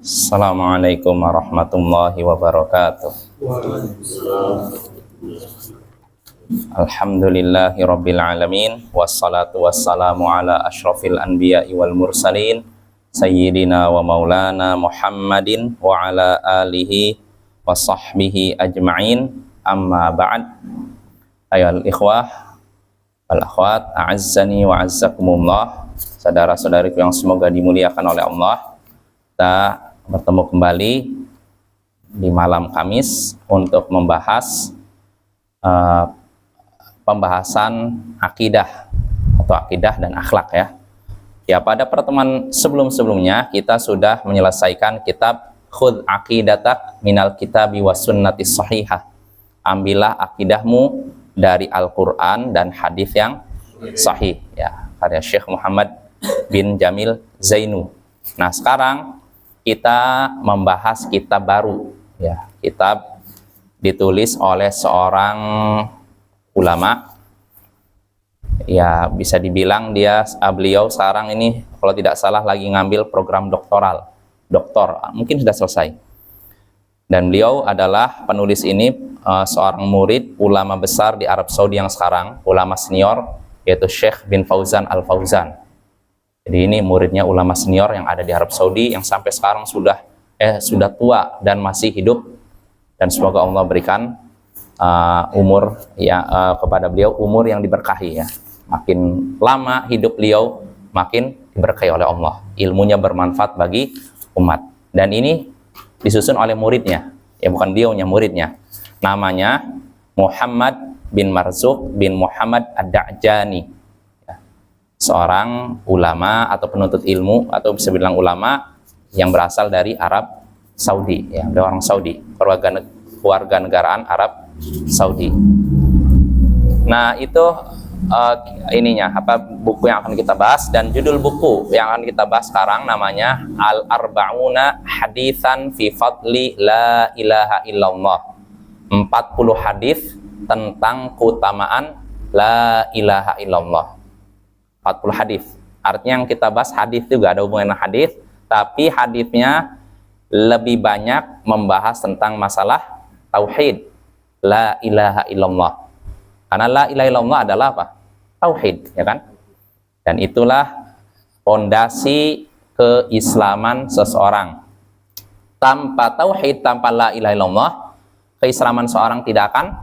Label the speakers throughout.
Speaker 1: Assalamualaikum warahmatullahi wabarakatuh. Alhamdulillahi rabbil alamin. Wassalatu wassalamu ala ashrafil anbiya'i wal mursalin Sayyidina wa maulana Muhammadin wa ala alihi wa sahbihi ajma'in. Amma ba'd. Ayol ikhwah wal akhwat, a'azzani wa azzakumullah. Saudara-saudariku yang semoga dimuliakan oleh Allah, kita bertemu kembali di malam Kamis untuk membahas pembahasan akidah atau akidah dan akhlak ya. Ya, pada pertemuan sebelum-sebelumnya kita sudah menyelesaikan kitab Khudh aqidatak minal kitabi was sunnatis sahihah. Ambillah akidahmu dari Al-Qur'an dan hadis yang sahih ya, karya Syekh Muhammad bin Jamil Zainu. Nah, sekarang kita membahas kitab baru ya, kitab ditulis oleh seorang ulama ya, bisa dibilang beliau sekarang ini kalau tidak salah lagi ngambil program doktor, mungkin sudah selesai. Dan beliau adalah penulis ini seorang murid ulama besar di Arab Saudi yang sekarang, ulama senior, yaitu Syekh bin Fauzan Al-Fauzan. Jadi ini muridnya ulama senior yang ada di Arab Saudi yang sampai sekarang sudah tua dan masih hidup, dan semoga Allah berikan umur ya kepada beliau, umur yang diberkahi ya. Makin lama hidup beliau makin diberkahi oleh Allah, ilmunya bermanfaat bagi umat. Dan ini disusun oleh muridnya ya, bukan beliaunya, muridnya. Namanya Muhammad bin Marzuq bin Muhammad Ad-Da'jani, seorang ulama atau penuntut ilmu, atau bisa bilang ulama yang berasal dari Arab Saudi ya, dia orang Saudi, keluarga negaraan Arab Saudi. Nah, itu buku yang akan kita bahas, dan judul buku yang akan kita bahas sekarang namanya Al-Arba'una Haditsan fi Fadli La Ilaha Illallah. 40 hadis tentang keutamaan La Ilaha Illallah. 40 hadis. Artinya yang kita bahas hadis juga ada hubungan dengan hadis, tapi hadisnya lebih banyak membahas tentang masalah tauhid, la ilaha illallah. Karena la ilaha illallah adalah apa? Tauhid, ya kan? Dan itulah fondasi keislaman seseorang. Tanpa tauhid, tanpa la ilaha illallah, keislaman seorang tidak akan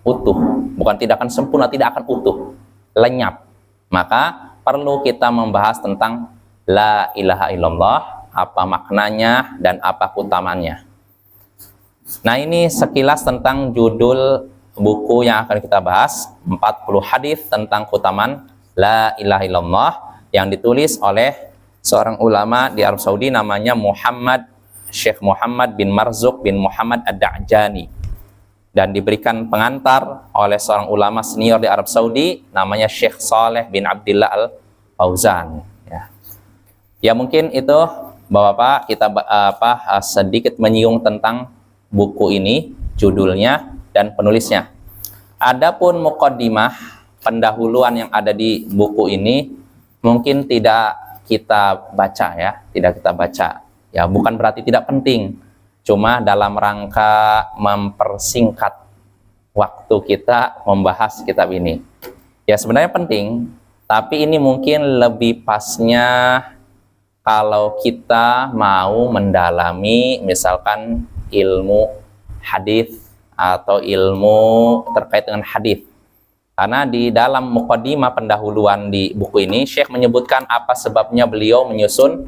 Speaker 1: utuh. Bukan tidak akan sempurna, tidak akan utuh, lenyap. Maka perlu kita membahas tentang la ilaha illallah, apa maknanya dan apa keutamaannya. Nah, ini sekilas tentang judul buku yang akan kita bahas, 40 hadis tentang keutamaan la ilaha illallah, yang ditulis oleh seorang ulama di Arab Saudi namanya Syekh Muhammad bin Marzuq bin Muhammad Ad-Da'jani, dan diberikan pengantar oleh seorang ulama senior di Arab Saudi namanya Syekh Saleh bin Abdillah Al-Fauzan ya. Ya, mungkin itu Bapak-bapak, kita sedikit menyinggung tentang buku ini, judulnya dan penulisnya. Adapun muqaddimah, pendahuluan yang ada di buku ini mungkin tidak kita baca ya, tidak kita baca. Ya, bukan berarti tidak penting. Cuma dalam rangka mempersingkat waktu kita membahas kitab ini. Ya, sebenarnya penting, tapi ini mungkin lebih pasnya kalau kita mau mendalami misalkan ilmu hadis atau ilmu terkait dengan hadis. Karena di dalam muqaddimah pendahuluan di buku ini, Syekh menyebutkan apa sebabnya beliau menyusun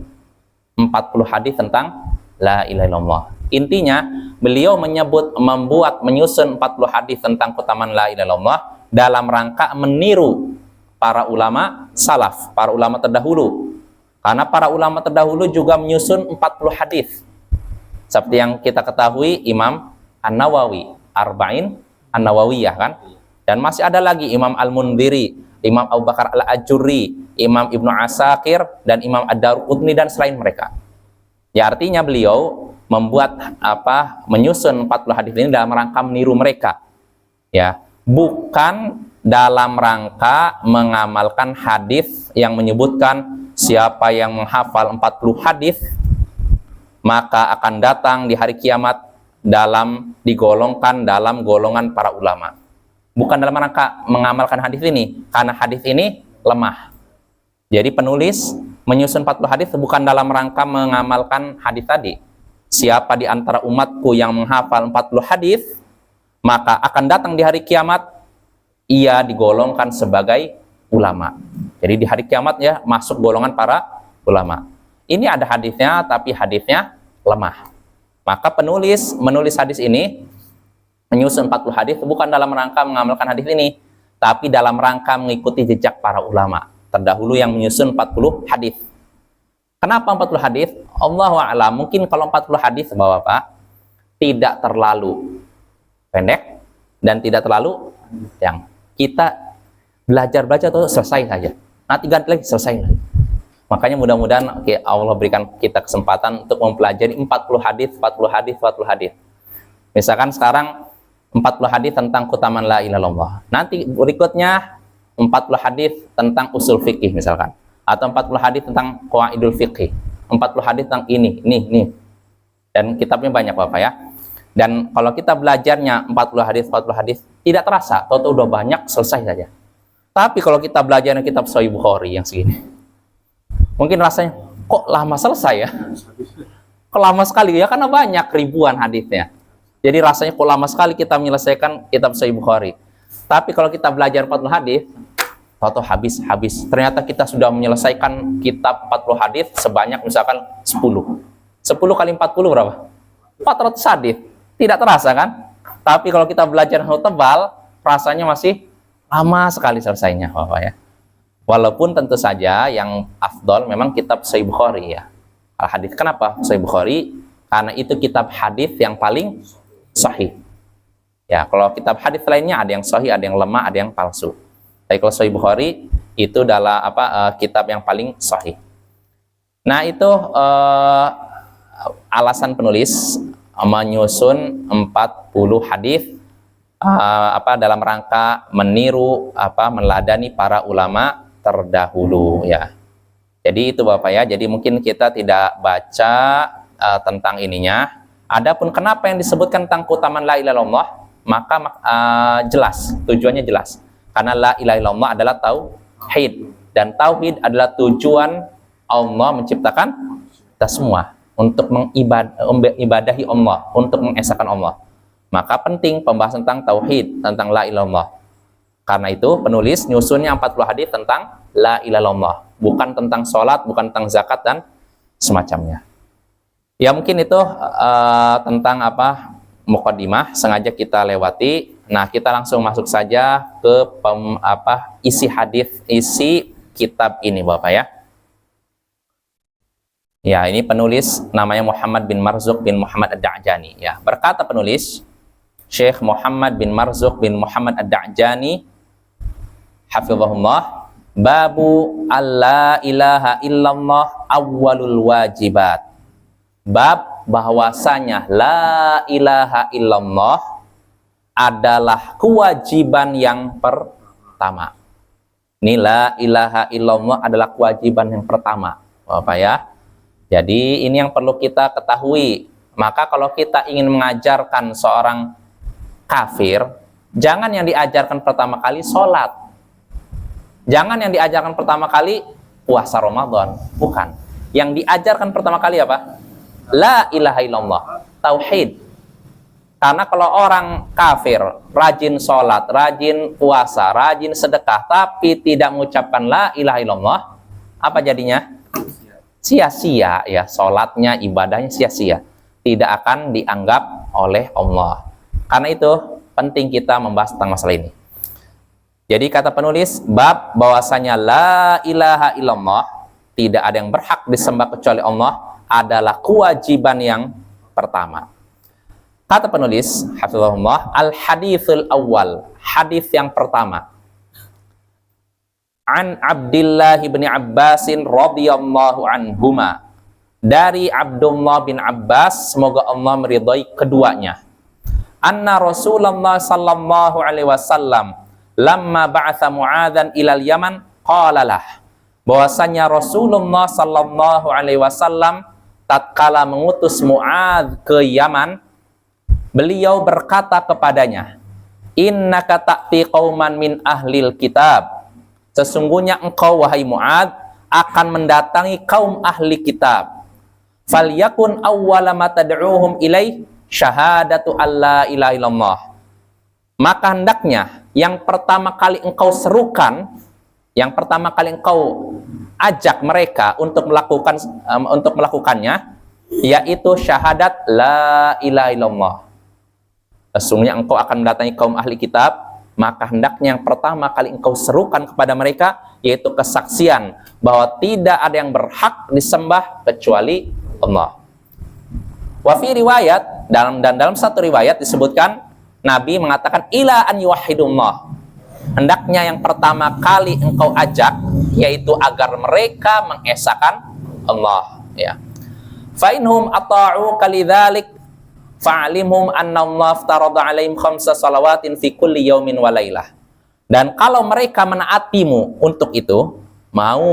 Speaker 1: 40 hadis tentang la ilaha illallah. Intinya, beliau menyusun 40 hadis tentang keutamaan la ilaha illallah dalam rangka meniru para ulama salaf, para ulama terdahulu. Karena para ulama terdahulu juga menyusun 40 hadis. Seperti yang kita ketahui Imam An-Nawawi, Arba'in An-Nawawiyah kan? Dan masih ada lagi Imam Al-Mundhiri, Imam Abu Bakar Al-Ajurri, Imam Ibnu Asakir, dan Imam Ad-Daruqutni dan selain mereka. Ya, artinya beliau menyusun 40 hadis ini dalam rangka meniru mereka. Ya, bukan dalam rangka mengamalkan hadis yang menyebutkan siapa yang menghafal 40 hadis maka akan datang di hari kiamat digolongkan dalam golongan para ulama. Bukan dalam rangka mengamalkan hadis ini, karena hadis ini lemah. Jadi penulis menyusun 40 hadis bukan dalam rangka mengamalkan hadis tadi. Siapa di antara umatku yang menghafal 40 hadis, maka akan datang di hari kiamat, ia digolongkan sebagai ulama. Jadi di hari kiamat ya masuk golongan para ulama. Ini ada hadisnya, tapi hadisnya lemah. Maka penulis menulis hadis ini, menyusun 40 hadis bukan dalam rangka mengamalkan hadis ini, tapi dalam rangka mengikuti jejak para ulama terdahulu yang menyusun 40 hadis. Kenapa 40 hadis? Allahu a'lam. Mungkin kalau 40 hadis Bapak tidak terlalu pendek dan tidak terlalu yang kita belajar tuh selesai saja. Nanti ganti lagi selesai lagi. Makanya mudah-mudahan Allah berikan kita kesempatan untuk mempelajari 40 hadis, 40 hadis, 40 hadis. Misalkan sekarang 40 hadis tentang keutamaan la ilaha illallah. Nanti berikutnya 40 hadis tentang usul fikih misalkan, atau 40 hadis tentang qawaidul fikih, 40 hadis tentang ini. Dan kitabnya banyak Bapak ya. Dan kalau kita belajarnya 40 hadis tidak terasa, tahu-tahu udah banyak selesai saja. Tapi kalau kita belajarnya kitab Sahih Bukhari yang segini, mungkin rasanya kok lama selesai ya? Kok lama sekali ya, karena banyak ribuan hadisnya. Jadi rasanya kok lama sekali kita menyelesaikan kitab Sahih Bukhari. Tapi kalau kita belajar 40 hadis, atau habis. Ternyata kita sudah menyelesaikan kitab 40 hadis sebanyak misalkan 10. 10 kali 40 berapa? 400 hadis. Tidak terasa kan? Tapi kalau kita belajar tebal, rasanya masih lama sekali selesainya, Bapak ya. Walaupun tentu saja yang afdol memang kitab Sahih Bukhari ya. Al-hadis. Kenapa Sahih Bukhari? Karena itu kitab hadis yang paling sahih. Ya, kalau kitab hadis lainnya ada yang sahih, ada yang lemah, ada yang palsu. Tapi kalau Sahih Bukhari itu adalah kitab yang paling sahih. Nah, itu alasan penulis menyusun 40 hadis dalam rangka meniru meneladani para ulama terdahulu ya. Jadi itu Bapak ya. Jadi mungkin kita tidak baca tentang ininya. Adapun kenapa yang disebutkan tentang keutamaan la ilaha illallah, maka jelas, tujuannya jelas. Karena la ilaha illallah adalah tauhid, dan tauhid adalah tujuan Allah menciptakan kita semua untuk mengibadahi Allah, untuk mengesahkan Allah. Maka penting pembahasan tentang tauhid, tentang la ilaha illallah. Karena itu penulis nyusunnya 40 hadis tentang la ilaha illallah, bukan tentang sholat, bukan tentang zakat dan semacamnya. Ya mungkin itu tentang muqaddimah sengaja kita lewati. Nah, kita langsung masuk saja ke isi hadis, isi kitab ini Bapak ya. Ya, ini penulis namanya Muhammad bin Marzuq bin Muhammad Ad-Da'jani ya. Berkata penulis Syekh Muhammad bin Marzuq bin Muhammad Ad-Da'jani hafizahullah, babu alla ilaha illallah awwalul wajibat. Bab bahwasanya la ilaha illallah adalah kewajiban yang pertama. Ini la ilaha illallah adalah kewajiban yang pertama, Bapak ya. Jadi ini yang perlu kita ketahui. Maka kalau kita ingin mengajarkan seorang kafir, jangan yang diajarkan pertama kali sholat. Jangan yang diajarkan pertama kali puasa Ramadan. Bukan. Yang diajarkan pertama kali apa? La ilaha illallah. Tauhid. Karena kalau orang kafir rajin sholat, rajin puasa, rajin sedekah, tapi tidak mengucapkan la ilaha illallah, apa jadinya? Sia-sia ya, sholatnya, ibadahnya sia-sia. Tidak akan dianggap oleh Allah. Karena itu penting kita membahas tentang masalah ini. Jadi kata penulis, bab bahwasanya la ilaha illallah, tidak ada yang berhak disembah kecuali Allah, adalah kewajiban yang pertama. Kata penulis, hafizahullah, al-hadithul awal, hadis yang pertama. An Abdullah bin Abbasin radhiyallahu anhuma. Dari Abdullah bin Abbas, semoga Allah meridhai keduanya. Anna Rasulullah sallallahu alaihi wasallam lamma ba'atha Mu'adzan ilal Yaman qala lah. Bahwasanya Rasulullah sallallahu alaihi wasallam tatkala mengutus Mu'adz ke Yaman, beliau berkata kepadanya, innaka ta'ti qauman min ahlil kitab. Sesungguhnya engkau, wahai Mu'adz, akan mendatangi kaum ahli kitab. Falyakun awwala ma tad'uuhum ilaih syahadatu alla ilaha illallah. Maka hendaknya yang pertama kali engkau serukan, yang pertama kali engkau ajak mereka untuk melakukannya, yaitu syahadat la ilaha illallah. Sesungguhnya engkau akan mendatangi kaum ahli kitab, maka hendaknya yang pertama kali engkau serukan kepada mereka, yaitu kesaksian bahwa tidak ada yang berhak disembah kecuali Allah. Wa fi riwayat, dalam satu riwayat disebutkan Nabi mengatakan ila an yuwahhidullah. Hendaknya yang pertama kali engkau ajak yaitu agar mereka mengesahkan Allah, ya. Fa inhum ata'u kalidzalik fa'alimhum anna Allah aftarada 'alaihim khamsa salawatin fi kulli yaumin wa lailah. Dan kalau mereka menaatimu untuk itu, mau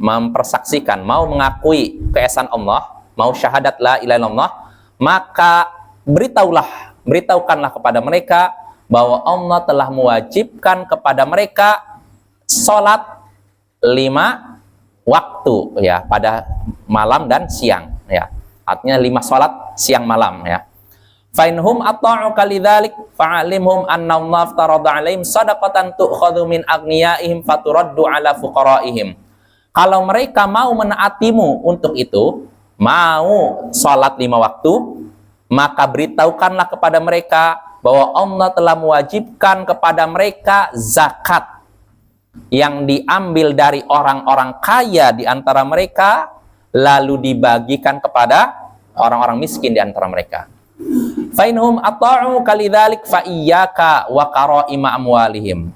Speaker 1: mempersaksikan, mau mengakui keesaan Allah, mau syahadat la ilaha illallah, maka beritahukanlah kepada mereka bahwa Allah telah mewajibkan kepada mereka sholat 5 waktu, ya, pada malam dan siang, ya. Artinya 5 sholat siang malam, ya. Fainhum ata'u kalidzalik fa'alimhum anna Allah aftarada 'alaihim shadaqatan tu'khadhu min aghniyaihim faturaddu 'ala fuqaraihim. Kalau mereka mau menaatimu untuk itu, mau sholat 5 waktu, maka beritahukanlah kepada mereka bahwa Allah telah mewajibkan kepada mereka zakat yang diambil dari orang-orang kaya di antara mereka, lalu dibagikan kepada orang-orang miskin di antara mereka. Fainhum ata'u kalidzalik fa iyyaka wa qara'ima amwalihim.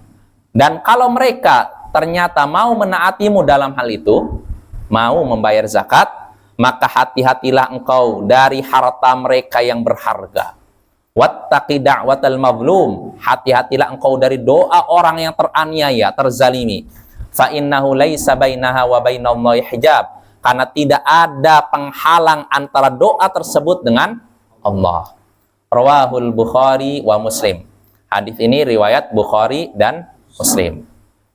Speaker 1: Dan kalau mereka ternyata mau menaatimu dalam hal itu, mau membayar zakat, maka hati-hatilah engkau dari harta mereka yang berharga. Wattaqi da'watal mazlum. Hati-hatilah engkau dari doa orang yang teraniaya, terzalimi. Fa innahu laisa bainaha wa bainallahi hijab. Karena tidak ada penghalang antara doa tersebut dengan Allah. Rawahul Bukhari wa Muslim. Hadis ini riwayat Bukhari dan Muslim.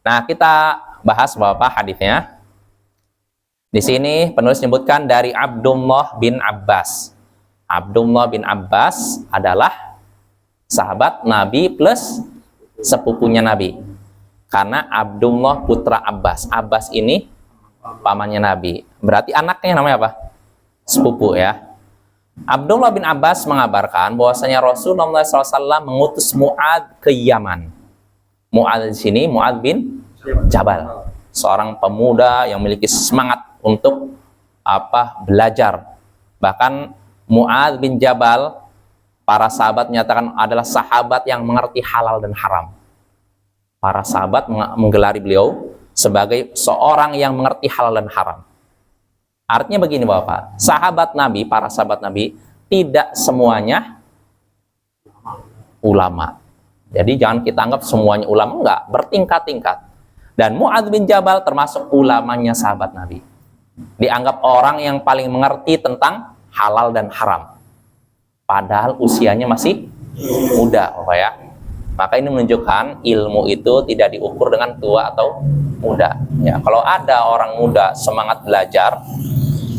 Speaker 1: Nah, kita bahas beberapa hadisnya. Di sini penulis menyebutkan dari Abdullah bin Abbas. Abdullah bin Abbas adalah sahabat Nabi plus sepupunya Nabi. Karena Abdullah putra Abbas. Abbas ini pamannya Nabi. Berarti anaknya namanya apa? Sepupu, ya. Abdullah bin Abbas mengabarkan bahwasanya Rasulullah SAW mengutus Mu'adz ke Yaman. Mu'adz di sini Mu'adz bin Jabal, seorang pemuda yang memiliki semangat untuk belajar. Bahkan Mu'adz bin Jabal, para sahabat menyatakan adalah sahabat yang mengerti halal dan haram. Para sahabat menggelari beliau sebagai seorang yang mengerti halal dan haram. Artinya begini Bapak, sahabat Nabi, para sahabat Nabi tidak semuanya ulama. Jadi jangan kita anggap semuanya ulama, enggak, bertingkat-tingkat. Dan Mu'adz bin Jabal termasuk ulamanya sahabat Nabi. Dianggap orang yang paling mengerti tentang halal dan haram. Padahal usianya masih muda, Bapak, ya. Maka ini menunjukkan ilmu itu tidak diukur dengan tua atau muda. Ya, kalau ada orang muda semangat belajar,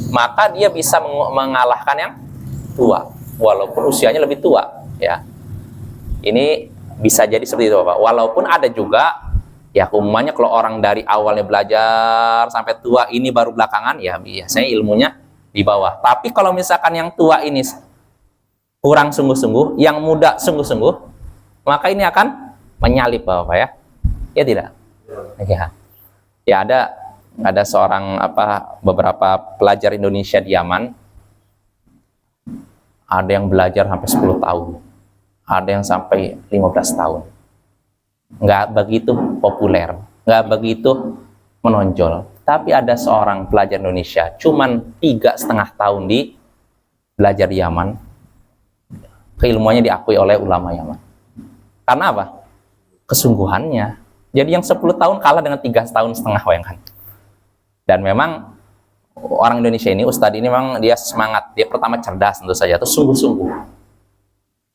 Speaker 1: maka dia bisa mengalahkan yang tua, walaupun usianya lebih tua. Ya, ini bisa jadi seperti itu, Bapak. Walaupun ada juga, ya umumnya kalau orang dari awalnya belajar sampai tua ini baru belakangan, ya biasanya ilmunya di bawah. Tapi kalau misalkan yang tua ini kurang sungguh-sungguh, yang muda sungguh-sungguh, maka ini akan menyalip, Bapak, ya. Ya tidak? Ya. Ya, ada seorang beberapa pelajar Indonesia di Yaman, ada yang belajar sampai 10 tahun, ada yang sampai 15 tahun. Nggak begitu populer, nggak begitu menonjol. Tapi ada seorang pelajar Indonesia, cuman 3,5 tahun di belajar di Yaman, keilmuannya diakui oleh ulama Yaman. Karena apa? Kesungguhannya. Jadi yang 10 tahun kalah dengan 3,5 tahun, bayangkan. Dan memang orang Indonesia ini, Ustadz ini memang dia semangat. Dia pertama cerdas tentu saja, itu sungguh-sungguh.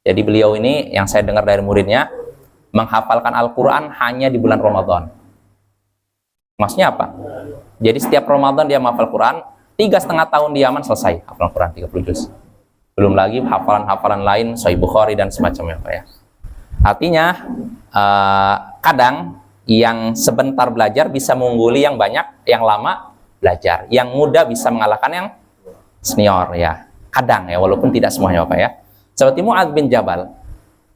Speaker 1: Jadi beliau ini yang saya dengar dari muridnya, menghafalkan Al-Quran hanya di bulan Ramadan. Maksudnya apa? Jadi setiap Ramadan dia menghafal Quran, 3,5 tahun di Yaman selesai hafal Quran 30 juz. Belum lagi hafalan-hafalan lain, Sahih Bukhari dan semacamnya, Pak ya. Artinya kadang yang sebentar belajar bisa mengungguli yang banyak, yang lama belajar, yang muda bisa mengalahkan yang senior ya. Kadang ya, walaupun tidak semuanya, Pak ya. Seperti Mu'adz bin Jabal,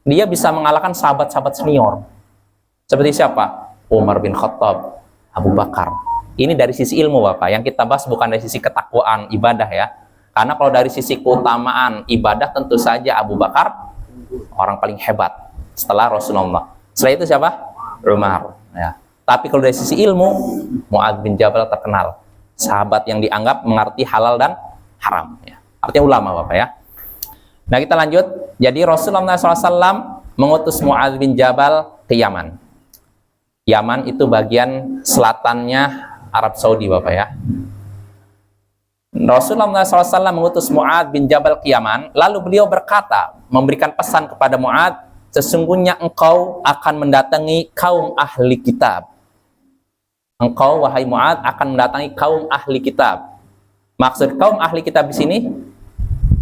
Speaker 1: dia bisa mengalahkan sahabat-sahabat senior. Seperti siapa? Umar bin Khattab, Abu Bakar. Ini dari sisi ilmu, Bapak. Yang kita bahas bukan dari sisi ketakwaan, ibadah ya. Karena kalau dari sisi keutamaan ibadah, tentu saja Abu Bakar orang paling hebat setelah Rasulullah. Setelah itu siapa? Umar ya. Tapi kalau dari sisi ilmu, Mu'adz bin Jabal terkenal. Sahabat yang dianggap mengerti halal dan haram ya. Artinya ulama, Bapak ya. Nah, kita lanjut. Jadi Rasulullah SAW mengutus Mu'adz bin Jabal ke Yaman. Yaman itu bagian selatannya Arab Saudi, Bapak ya. Rasulullah SAW mengutus Mu'adz bin Jabal ke Yaman, lalu beliau berkata, memberikan pesan kepada Mu'adz, sesungguhnya engkau akan mendatangi kaum ahli kitab. Engkau, wahai Mu'adz, akan mendatangi kaum ahli kitab. Maksud kaum ahli kitab di sini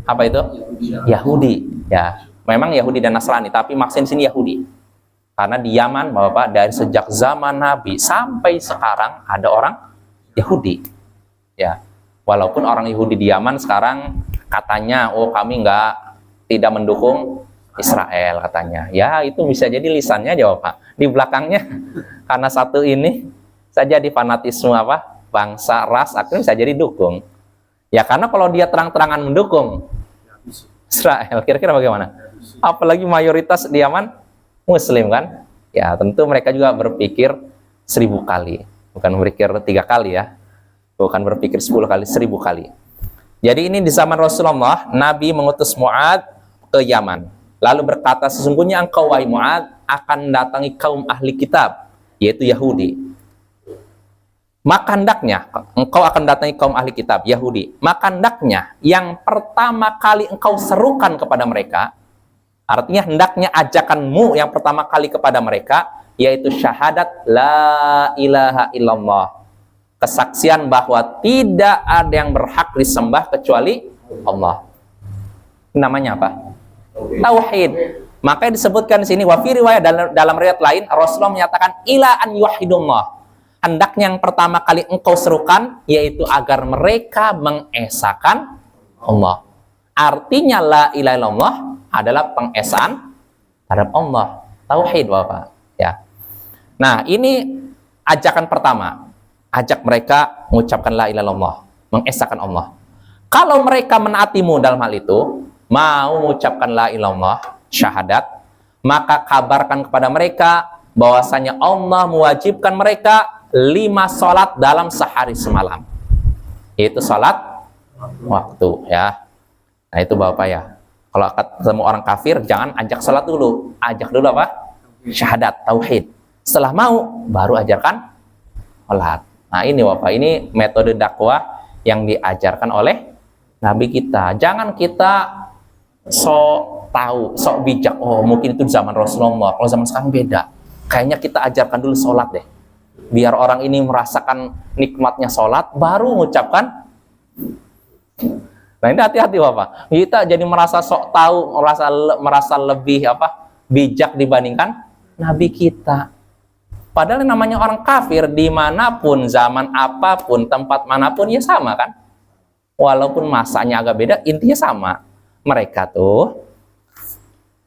Speaker 1: apa itu? Yahudi. Ya, memang Yahudi dan Nasrani, tapi maksudnya di sini Yahudi. Karena di Yaman, Bapak, dari sejak zaman Nabi sampai sekarang ada orang Yahudi. Ya, walaupun orang Yahudi di Yaman sekarang katanya, oh kami tidak mendukung Israel katanya. Ya, itu bisa jadi lisannya aja, Bapak. Di belakangnya karena satu ini saja di fanatisme bangsa, ras, akhirnya bisa jadi dukung. Ya, karena kalau dia terang-terangan mendukung Israel, kira-kira bagaimana? Apalagi mayoritas di Yaman Muslim kan? Ya, tentu mereka juga berpikir 1000 kali. Bukan berpikir 3 kali ya. Bukan berpikir 10 kali, 1000 kali. Jadi ini di zaman Rasulullah, Nabi mengutus Mu'adz ke Yaman. Lalu berkata, sesungguhnya engkau, wahai Mu'adz, akan mendatangi kaum ahli kitab, yaitu Yahudi. Maka hendaknya, engkau akan mendatangi kaum ahli kitab, Yahudi. Maka hendaknya, yang pertama kali engkau serukan kepada mereka, artinya hendaknya ajakanmu yang pertama kali kepada mereka, yaitu syahadat la ilaha illallah. Kesaksian bahwa tidak ada yang berhak disembah kecuali Allah. Namanya apa? Tauhid. Makanya disebutkan di sini, wa fi riwayat, dalam riwayat lain Rasulullah menyatakan ila an yuwahhidullah. Hendaknya yang pertama kali engkau serukan, yaitu agar mereka mengesahkan Allah. Artinya la ilaha illallah adalah pengesaan terhadap Allah, tauhid, Bapak ya. Nah, ini ajakan pertama, ajak mereka mengucapkan la ilaha illallah, mengesahkan Allah. Kalau mereka menaatimu dalam hal itu, mau mengucapkan la ilaha illallah, syahadat, maka kabarkan kepada mereka bahwasanya Allah mewajibkan mereka 5 sholat dalam sehari semalam, yaitu sholat waktu ya. Nah, itu Bapak ya. Kalau ketemu orang kafir, jangan ajak sholat dulu. Ajak dulu apa? Syahadat, tauhid. Setelah mau, baru ajarkan sholat. Nah, ini Bapak, ini metode dakwah yang diajarkan oleh Nabi kita. Jangan kita sok tahu, sok bijak. Oh, mungkin itu zaman Rasulullah. Kalau zaman sekarang beda. Kayaknya kita ajarkan dulu sholat deh. Biar orang ini merasakan nikmatnya sholat, baru mengucapkan. Nah, ini hati-hati Bapak. Kita jadi merasa sok tahu, merasa lebih bijak dibandingkan Nabi kita. Padahal yang namanya orang kafir dimanapun, zaman apapun, tempat manapun ya sama kan. Walaupun masanya agak beda, intinya sama. Mereka tuh,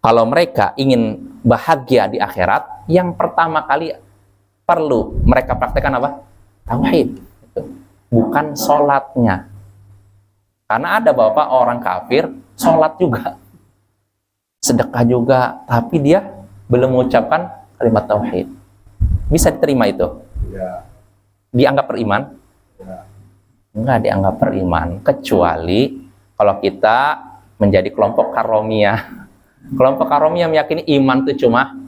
Speaker 1: kalau mereka ingin bahagia di akhirat, yang pertama kali perlu mereka praktekkan apa? Tauhid. Bukan sholatnya. Karena ada Bapak orang kafir, sholat juga, sedekah juga, tapi dia belum mengucapkan kalimat tauhid. Bisa diterima itu? Ya. Dianggap beriman? Ya. Enggak dianggap beriman, kecuali kalau kita menjadi kelompok karomiyah. Kelompok karomiyah meyakini iman itu cuma,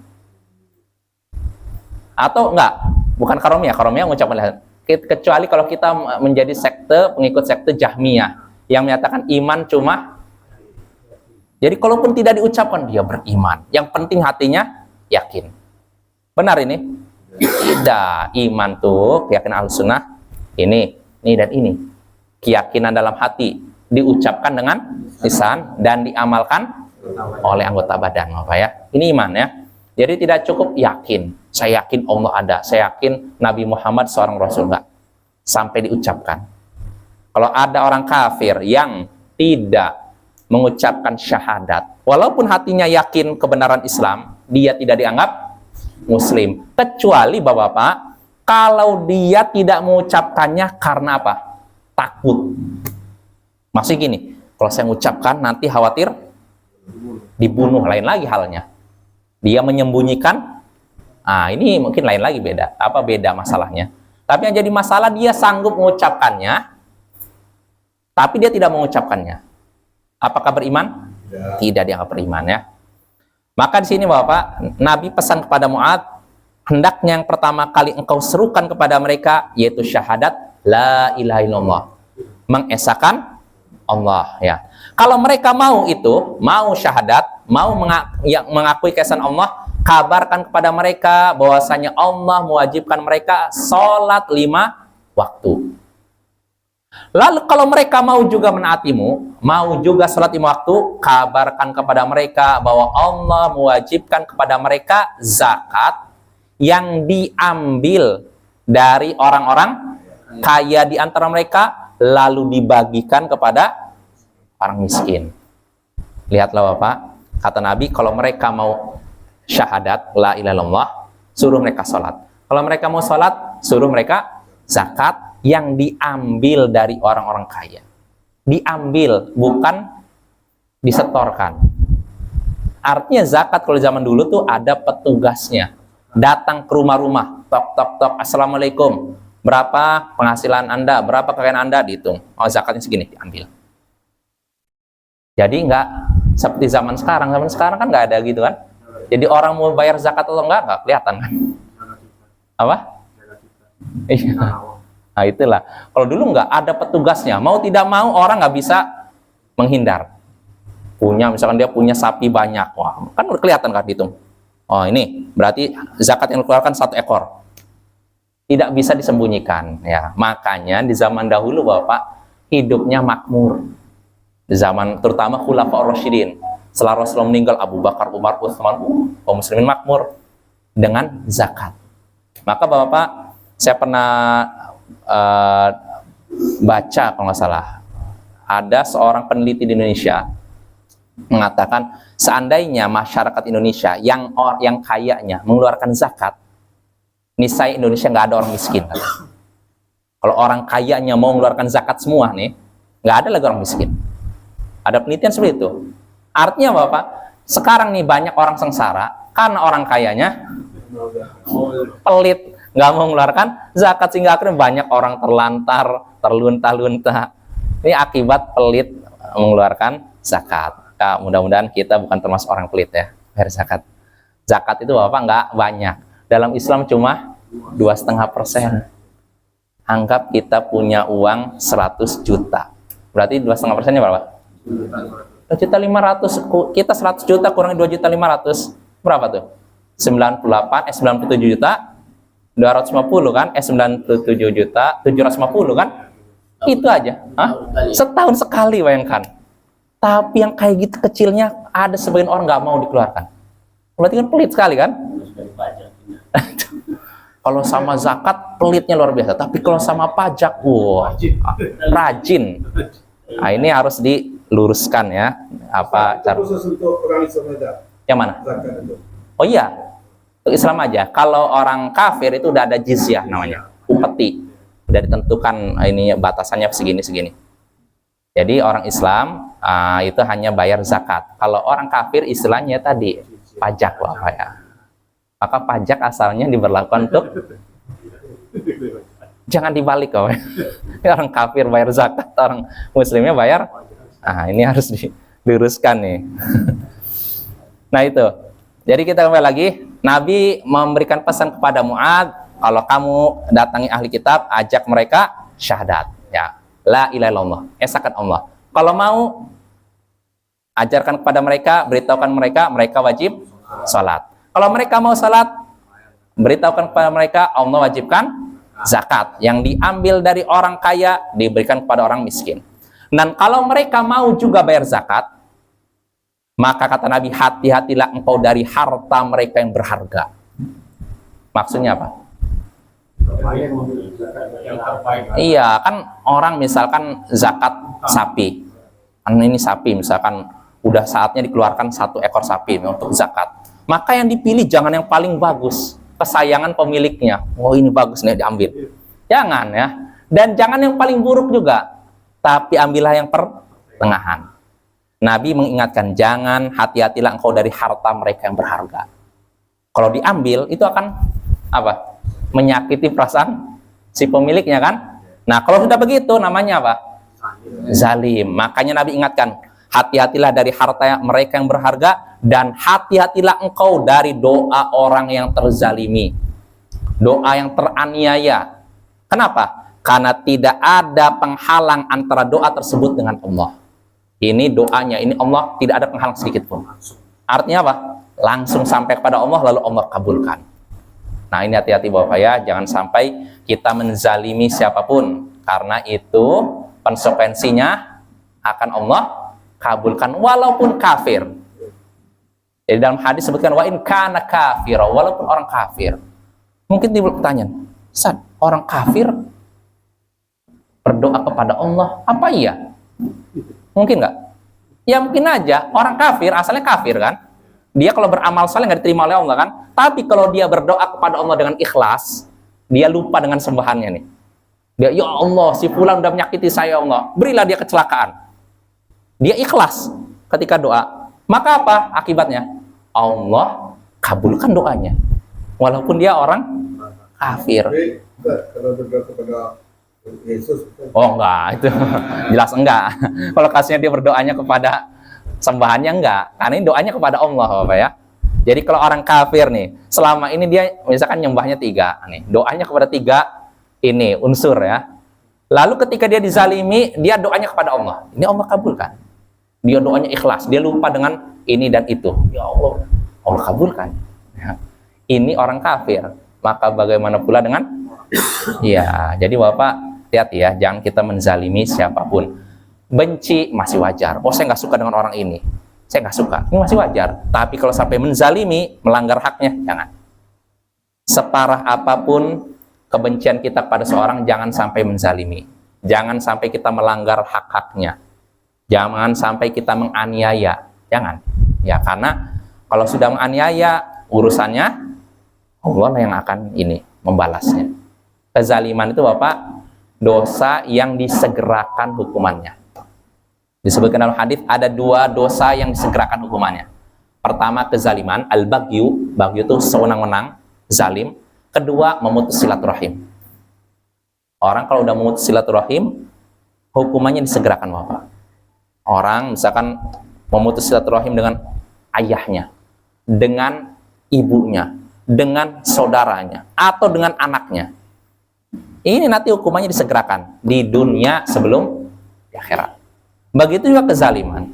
Speaker 1: atau enggak, bukan karomiyah mengucapkan Kecuali kalau kita menjadi pengikut sekte Jahmiyah yang menyatakan iman cuma, jadi kalaupun tidak diucapkan dia beriman, yang penting hatinya yakin. Benar ini? Tidak. Iman tuh keyakinan Ahlussunnah ini dan ini. Keyakinan dalam hati diucapkan dengan lisan dan diamalkan oleh anggota badan, Bapak ya. Ini iman ya. Jadi tidak cukup yakin, saya yakin Allah ada, saya yakin Nabi Muhammad seorang Rasul, enggak. Sampai diucapkan. Kalau ada orang kafir yang tidak mengucapkan syahadat, walaupun hatinya yakin kebenaran Islam, dia tidak dianggap Muslim. Kecuali Bapak-Bapak, kalau dia tidak mengucapkannya karena apa? Takut. Maksudnya gini, kalau saya mengucapkan nanti khawatir dibunuh, lain lagi halnya. Dia menyembunyikan, ini mungkin lain lagi, beda. Apa beda masalahnya? Tapi yang jadi masalah dia sanggup mengucapkannya, tapi dia tidak mengucapkannya. Apakah beriman? Ya. Tidak dianggap beriman ya. Maka di sini Bapak, Nabi pesan kepada Mu'adz, hendaknya yang pertama kali engkau serukan kepada mereka yaitu syahadat la ilaha illallah, mengesahkan Allah ya. Kalau mereka mau itu, mau syahadat, mau mengakui keesaan Allah, kabarkan kepada mereka bahwasanya Allah mewajibkan mereka sholat 5 waktu. Lalu kalau mereka mau juga menaatimu, mau juga sholat 5 waktu, kabarkan kepada mereka bahwa Allah mewajibkan kepada mereka zakat yang diambil dari orang-orang kaya di antara mereka, lalu dibagikan kepada orang miskin. Lihatlah Bapak, kata Nabi, kalau mereka mau syahadat la ilaha illallah, suruh mereka sholat. Kalau mereka mau sholat, suruh mereka zakat yang diambil dari orang-orang kaya. Diambil, bukan disetorkan. Artinya zakat kalau zaman dulu tuh ada petugasnya, datang ke rumah-rumah, tok tok tok, assalamualaikum, berapa penghasilan Anda, berapa kekayaan Anda, dihitung. Oh, zakatnya segini, diambil. Jadi nggak seperti zaman sekarang kan nggak ada gitu kan. Jadi orang mau bayar zakat atau nggak kelihatan kan. Apa? Iya. Nah itulah. Kalau dulu nggak ada petugasnya, mau tidak mau orang nggak bisa menghindar. Misalkan dia punya sapi banyak, wah kan udah kelihatan kan dihitung. Oh ini berarti zakat yang dikeluarkan 1 ekor. Tidak bisa disembunyikan ya. Makanya di zaman dahulu Bapak hidupnya makmur. Di zaman terutama Khulafaur Rasyidin, setelah Rasulullah meninggal, Abu Bakar, Umar, Utsman, kaum muslimin makmur dengan zakat. Maka Bapak, saya pernah baca kalau nggak salah, ada seorang peneliti di Indonesia mengatakan seandainya masyarakat Indonesia yang kayanya mengeluarkan zakat, niscaya Indonesia nggak ada orang miskin. Kalau orang kayanya mau mengeluarkan zakat semua nih, nggak ada lagi orang miskin. Ada penelitian seperti itu. Artinya Bapak, sekarang nih banyak orang sengsara karena orang kayanya pelit, nggak mau mengeluarkan zakat, sehingga akhirnya banyak orang terlantar, terlunta-lunta. Ini akibat pelit mengeluarkan zakat. Nah, mudah-mudahan kita bukan termasuk orang pelit ya, bayar zakat. Zakat itu Bapak nggak banyak. Dalam Islam cuma 2,5%. Anggap kita punya uang 100 juta. Berarti 2,5%-nya berapa? 2.500.000. Kita 100 juta kurangi 2.500.000. Berapa tuh? 97 juta 250 kan? 97 juta 750 kan? Itu aja. Setahun sekali bayangkan. Tapi yang kayak gitu kecilnya ada sebagian orang nggak mau dikeluarkan. Berarti kan pelit sekali kan? Kalau sama zakat pelitnya luar biasa. Tapi kalau sama pajak, wah, rajin. Nah, ini harus diluruskan ya. Apa cara? Khusus untuk orang Islam aja. Yang mana? Zakat itu. Oh iya, untuk Islam aja. Kalau orang kafir itu udah ada jizyah namanya, upeti. Udah ditentukan ini batasannya segini. Jadi orang Islam itu hanya bayar zakat. Kalau orang kafir istilahnya tadi pajak Bapak ya. Maka pajak asalnya diberlakukan untuk jangan dibalik kok. Orang kafir bayar zakat, orang muslimnya bayar. Nah, ini harus diluruskan nih. Nah, itu. Jadi kita kembali lagi, Nabi memberikan pesan kepada Mu'adz, kalau kamu datangi ahli kitab, ajak mereka syahadat, ya, la ilaha illallah, esakan Allah. Kalau mau, ajarkan kepada mereka, beritahukan mereka, mereka wajib salat. Kalau mereka mau salat, beritahukan kepada mereka, Allah wajibkan zakat. Yang diambil dari orang kaya, diberikan kepada orang miskin. Dan kalau mereka mau juga bayar zakat, maka kata Nabi, hati-hatilah engkau dari harta mereka yang berharga. Maksudnya apa? Iya, kan orang misalkan zakat sapi. Kan ini sapi, misalkan udah saatnya dikeluarkan 1 ekor sapi untuk zakat. Maka yang dipilih jangan yang paling bagus, kesayangan pemiliknya. Oh, ini bagus nih, diambil. Jangan ya. Dan jangan yang paling buruk juga. Tapi ambillah yang pertengahan. Nabi mengingatkan, jangan, hati-hatilah engkau dari harta mereka yang berharga. Kalau diambil, itu akan apa? Menyakiti perasaan si pemiliknya kan? Nah, kalau sudah begitu, namanya apa? Zalim. Makanya Nabi ingatkan, hati-hatilah dari harta mereka yang berharga, dan hati-hatilah engkau dari doa orang yang terzalimi. Doa yang teraniaya. Kenapa? Karena tidak ada penghalang antara doa tersebut dengan Allah. Ini doanya, ini Allah, tidak ada penghalang sedikit pun. Artinya apa? Langsung sampai kepada Allah, lalu Allah kabulkan. Nah, ini hati-hati Bapak ya, jangan sampai kita menzalimi siapapun, karena itu konsekuensinya akan Allah kabulkan walaupun kafir. Jadi dalam hadis sebutkan, wa in kana kafir, walaupun orang kafir. Mungkin timbul pertanyaan, Ustaz, orang kafir berdoa kepada Allah, apa iya? Mungkin nggak? Ya mungkin aja, orang kafir, asalnya kafir kan? Dia kalau beramal saleh nggak diterima oleh Allah kan? Tapi kalau dia berdoa kepada Allah dengan ikhlas, dia lupa dengan sembahannya nih. Dia, ya Allah, si fulan udah menyakiti saya, Allah, berilah dia kecelakaan. Dia ikhlas ketika doa. Maka apa akibatnya? Allah kabulkan doanya. Walaupun dia orang kafir.
Speaker 2: Kalau berdoa kepada Yesus.
Speaker 1: Oh enggak, itu jelas enggak. Kalau kasusnya dia berdoanya kepada sembahannya enggak, karena ini doanya kepada Allah Bapak ya. Jadi kalau orang kafir nih, selama ini dia misalkan nyembahnya 3 nih, doanya kepada 3 ini unsur ya. Lalu ketika dia dizalimi, dia doanya kepada Allah, ini Allah kabulkan. Dia doanya ikhlas, dia lupa dengan ini dan itu, ya Allah, Allah kabulkan ya. Ini orang kafir, maka bagaimana pula dengan ya, jadi Bapak hati-hati ya, jangan kita menzalimi siapapun. Benci masih wajar. Oh, saya nggak suka dengan orang ini, saya nggak suka, ini masih wajar. Tapi kalau sampai menzalimi, melanggar haknya, jangan. Separah apapun kebencian kita pada seorang, jangan sampai menzalimi, jangan sampai kita melanggar hak-haknya, jangan sampai kita menganiaya, jangan. Ya, karena kalau sudah menganiaya, urusannya Allah yang akan ini membalasnya. Kezaliman itu Bapak dosa yang disegerakan hukumannya. Disebutkan dalam hadis ada 2 dosa yang disegerakan hukumannya. Pertama kezaliman, al-baghyu, baghyu itu sewenang-wenang, zalim. Kedua memutus silaturahim. Orang kalau udah memutus silaturahim, hukumannya disegerakan Bapak. Orang misalkan memutus silaturahim dengan ayahnya, dengan ibunya, dengan saudaranya, atau dengan anaknya. Ini nanti hukumannya disegerakan di dunia sebelum di akhirat. Begitu juga kezaliman.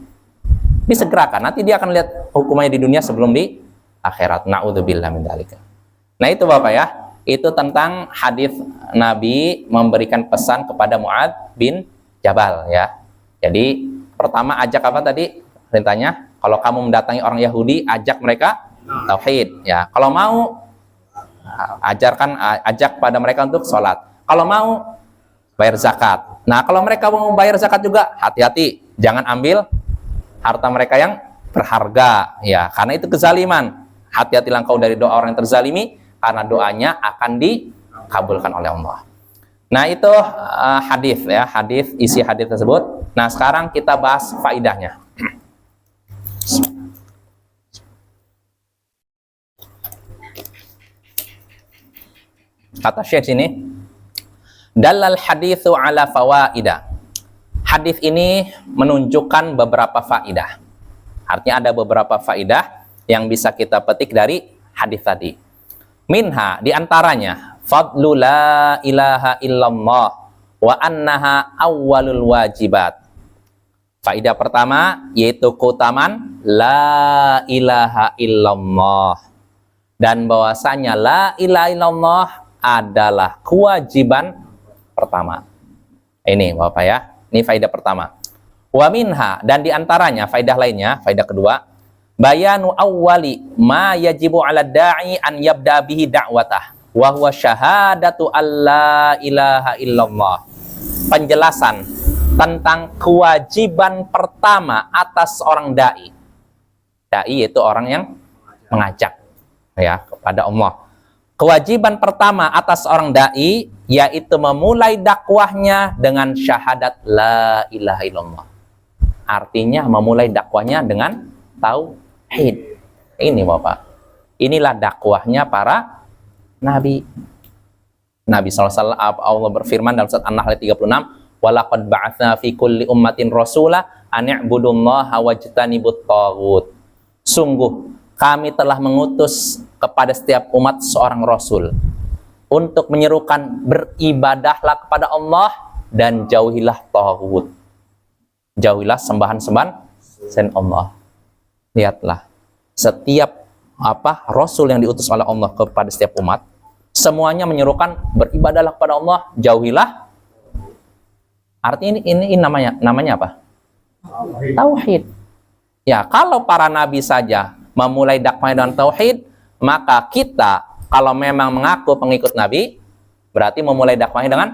Speaker 1: Disegerakan, nanti dia akan lihat hukumannya di dunia sebelum di akhirat. Na'udzubillah min dzalika. Nah, itu Bapak ya. Itu tentang hadis Nabi memberikan pesan kepada Mu'adz bin Jabal ya. Jadi, pertama ajak apa tadi? Perintahnya, kalau kamu mendatangi orang Yahudi, ajak mereka tauhid ya. Kalau mau ajak pada mereka untuk sholat. Kalau mau bayar zakat. Nah, kalau mereka mau bayar zakat juga, hati-hati, jangan ambil harta mereka yang berharga ya, karena itu kezaliman. Hati-hatilah engkau dari doa orang yang terzalimi, karena doanya akan dikabulkan oleh Allah. Nah, itu hadis ya, hadis, isi hadis tersebut. Nah, sekarang kita bahas faidahnya. Kata Syekh sini, dalal haditsu ala fawaidah. Hadis ini menunjukkan beberapa faidah. Artinya ada beberapa faidah yang bisa kita petik dari hadis tadi. Minha, diantaranya fadlu la ilaha illallah wa annaha awwalul wajibat. Faedah pertama yaitu keutamaan la ilaha illallah, dan bahwasanya la ilaha illallah adalah kewajiban pertama. Ini Bapak ya, ini faedah pertama. Wa minha, dan diantaranya faedah lainnya, faedah kedua, bayanu awwali ma yajibu ala da'i an yabda bihi da'watah wa huwa syahadatu alla ilaha illallah. Penjelasan tentang kewajiban pertama atas orang dai. Dai itu orang yang mengajak ya kepada Allah. Kewajiban pertama atas orang dai yaitu memulai dakwahnya dengan syahadat la ilaha illallah. Artinya memulai dakwahnya dengan tauhid. Ini Bapak. Inilah dakwahnya para nabi. Nabi SAW, Allah berfirman dalam surat An-Nahl 36, walaqad ba'atsna fi kulli ummatin rasula an i'budullaha wajtanibut taghut. Sungguh kami telah mengutus kepada setiap umat seorang rasul untuk menyerukan beribadahlah kepada Allah dan jauhilah taghut. Jauhilah sembahan-sembahan selain Allah. Lihatlah, setiap rasul yang diutus oleh Allah kepada setiap umat, semuanya menyerukan beribadahlah kepada Allah, jauhilah. Artinya ini namanya apa? Tauhid. Ya, kalau para nabi saja memulai dakwahnya dengan tauhid, maka kita kalau memang mengaku pengikut nabi, berarti memulai dakwahnya dengan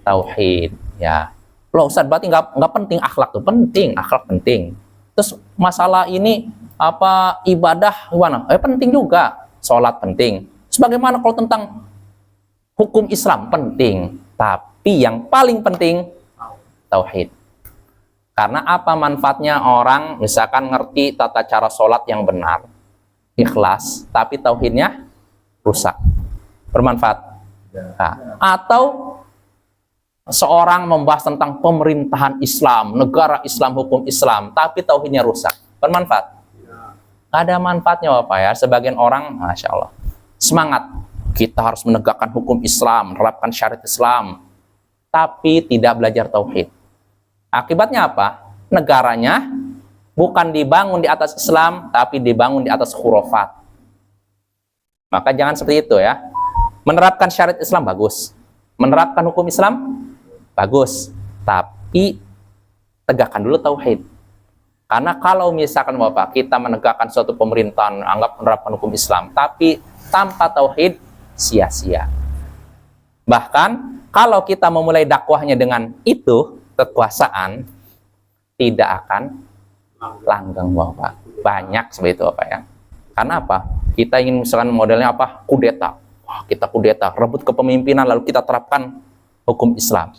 Speaker 1: tauhid. Ya, loh Ustaz, berarti nggak penting akhlak tuh? Penting, akhlak penting. Terus masalah ini ibadah gimana? Penting juga. Sholat penting. Sebagaimana kalau tentang hukum Islam penting, tapi yang paling penting tauhid. Karena apa manfaatnya orang misalkan ngerti tata cara sholat yang benar, ikhlas, tapi tauhidnya rusak, bermanfaat? Nah, atau seorang membahas tentang pemerintahan Islam, negara Islam, hukum Islam, tapi tauhidnya rusak, bermanfaat? Nggak ada manfaatnya Bapak ya. Sebagian orang, Masya Allah, semangat, kita harus menegakkan hukum Islam, menerapkan syariat Islam, tapi tidak belajar tauhid. Akibatnya apa? Negaranya bukan dibangun di atas Islam, tapi dibangun di atas khurafat. Maka jangan seperti itu ya. Menerapkan syariat Islam bagus, menerapkan hukum Islam bagus, tapi tegakkan dulu tauhid. Karena kalau misalkan Bapak, kita menegakkan suatu pemerintahan, anggap menerapkan hukum Islam, tapi tanpa tauhid, sia-sia. Bahkan kalau kita memulai dakwahnya dengan itu, kekuasaan, tidak akan langgeng Bapak. Banyak seperti itu Bapak ya. Karena apa? Kita ingin misalkan modelnya kudeta. Wah, kita kudeta, rebut kepemimpinan, lalu kita terapkan hukum Islam.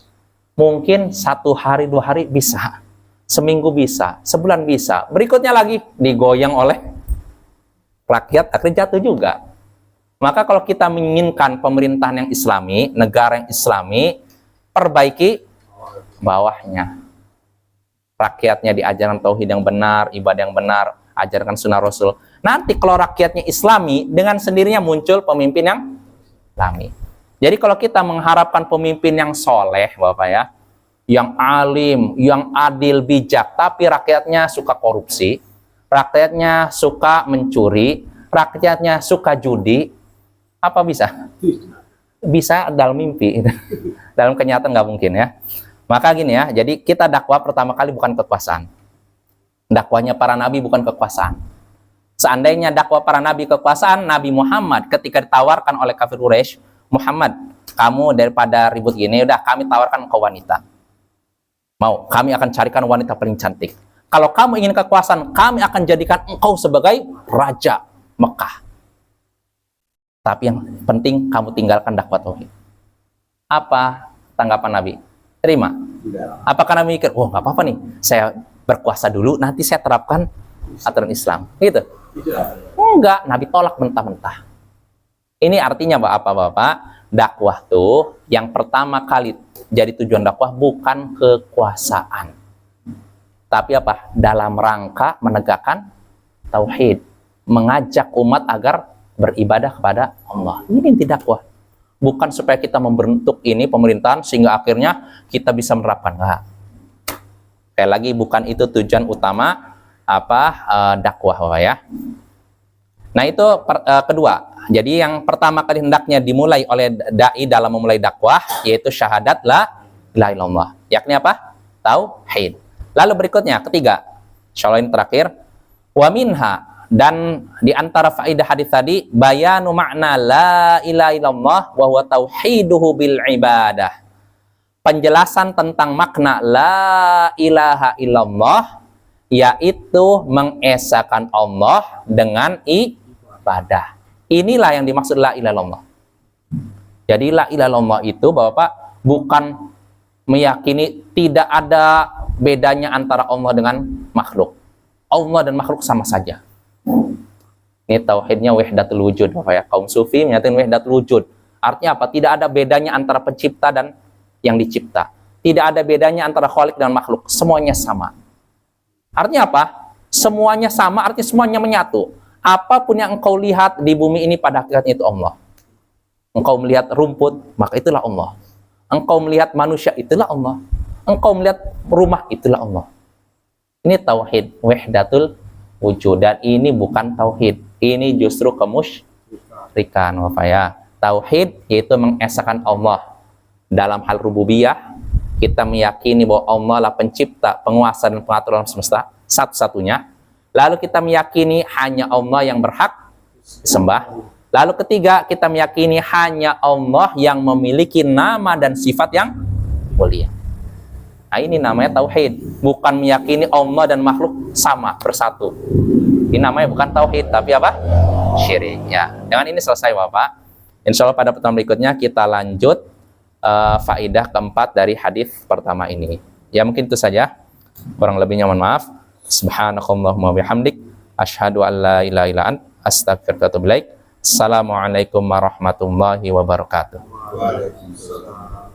Speaker 1: Mungkin 1 hari, 2 hari bisa. Seminggu bisa, sebulan bisa. Berikutnya lagi digoyang oleh rakyat, akhirnya jatuh juga. Maka kalau kita menginginkan pemerintahan yang islami, negara yang islami, perbaiki bawahnya. Rakyatnya diajarkan tauhid yang benar, ibadah yang benar, ajarkan sunnah Rasul. Nanti kalau rakyatnya islami, dengan sendirinya muncul pemimpin yang islami. Jadi kalau kita mengharapkan pemimpin yang soleh, Bapak ya, yang alim, yang adil, bijak, tapi rakyatnya suka korupsi, rakyatnya suka mencuri, rakyatnya suka judi, apa bisa? Bisa dalam mimpi. Dalam kenyataan nggak mungkin ya. Maka gini ya, jadi kita dakwah pertama kali bukan kekuasaan. Dakwahnya para nabi bukan kekuasaan. Seandainya dakwah para nabi kekuasaan, Nabi Muhammad ketika ditawarkan oleh kafir Quraisy, Muhammad, kamu daripada ribut gini, udah kami tawarkan ke wanita. Mau, kami akan carikan wanita paling cantik. Kalau kamu ingin kekuasaan, kami akan jadikan engkau sebagai raja Mekah. Tapi yang penting kamu tinggalkan dakwah tauhid. Apa tanggapan Nabi? Terima. Apakah Nabi mikir, nggak apa-apa nih, saya berkuasa dulu, nanti saya terapkan aturan Islam, gitu? Enggak, Nabi tolak mentah-mentah. Ini artinya apa Bapak? Dakwah tuh yang pertama kali jadi tujuan dakwah bukan kekuasaan, tapi apa? Dalam rangka menegakkan tauhid, mengajak umat agar beribadah kepada Allah. Ini inti dakwah. bukan supaya kita membentuk ini pemerintahan sehingga akhirnya kita bisa menerapkan. Enggak. Sekali lagi bukan itu tujuan utama dakwah, Bapak ya. Nah, itu kedua. Jadi yang pertama kali hendaknya dimulai oleh dai dalam memulai dakwah yaitu syahadat la ilaha illallah. Yakni apa? Tauhid. Lalu berikutnya ketiga. Insyaallah ini terakhir. Wa minha, dan di antara faedah hadis tadi bayanu makna la ilaha illallah wa huwa tauhiduhu bil ibadah. Penjelasan tentang makna la ilaha illallah yaitu mengesahkan Allah dengan ibadah. Inilah yang dimaksud la ilaha illallah. Jadi la ilaha illallah itu Bapak bukan meyakini tidak ada bedanya antara Allah dengan makhluk. Allah dan makhluk sama saja. Ini tauhidnya wahdatul wujud, Bapak ya. Kaum sufi menyatakan wahdatul wujud. Artinya apa? Tidak ada bedanya antara pencipta dan yang dicipta. Tidak ada bedanya antara khalik dan makhluk. Semuanya sama. Artinya apa? Semuanya sama, artinya semuanya menyatu. Apapun yang engkau lihat di bumi ini pada hakikatnya itu Allah. Engkau melihat rumput, maka itulah Allah. Engkau melihat manusia, itulah Allah. Engkau melihat rumah, itulah Allah. Ini tauhid wahdatul wujud, dan ini bukan tauhid. Ini justru kemusyrikan, Bapak ya. Tauhid yaitu mengesahkan Allah dalam hal rububiyah. Kita meyakini bahwa Allah lah pencipta, penguasa dan pengatur alam semesta satu-satunya. Lalu kita meyakini hanya Allah yang berhak disembah. Lalu ketiga, kita meyakini hanya Allah yang memiliki nama dan sifat yang mulia. Nah, ini namanya tauhid, bukan meyakini Allah dan makhluk sama bersatu. Ini namanya bukan tauhid, tapi apa? Syirik. Ya, dengan ini selesai, Bapak. Insya Allah pada pertemuan berikutnya kita lanjut faidah keempat dari hadis pertama ini. Ya, mungkin itu saja. Kurang lebihnya mohon maaf. Subhanakallahumma bihamdik asyhadu an la ilaha illa anta astaghfiruka wa atubu ilaik. Assalamualaikum warahmatullahi wabarakatuh.
Speaker 2: Waalaikumsalam.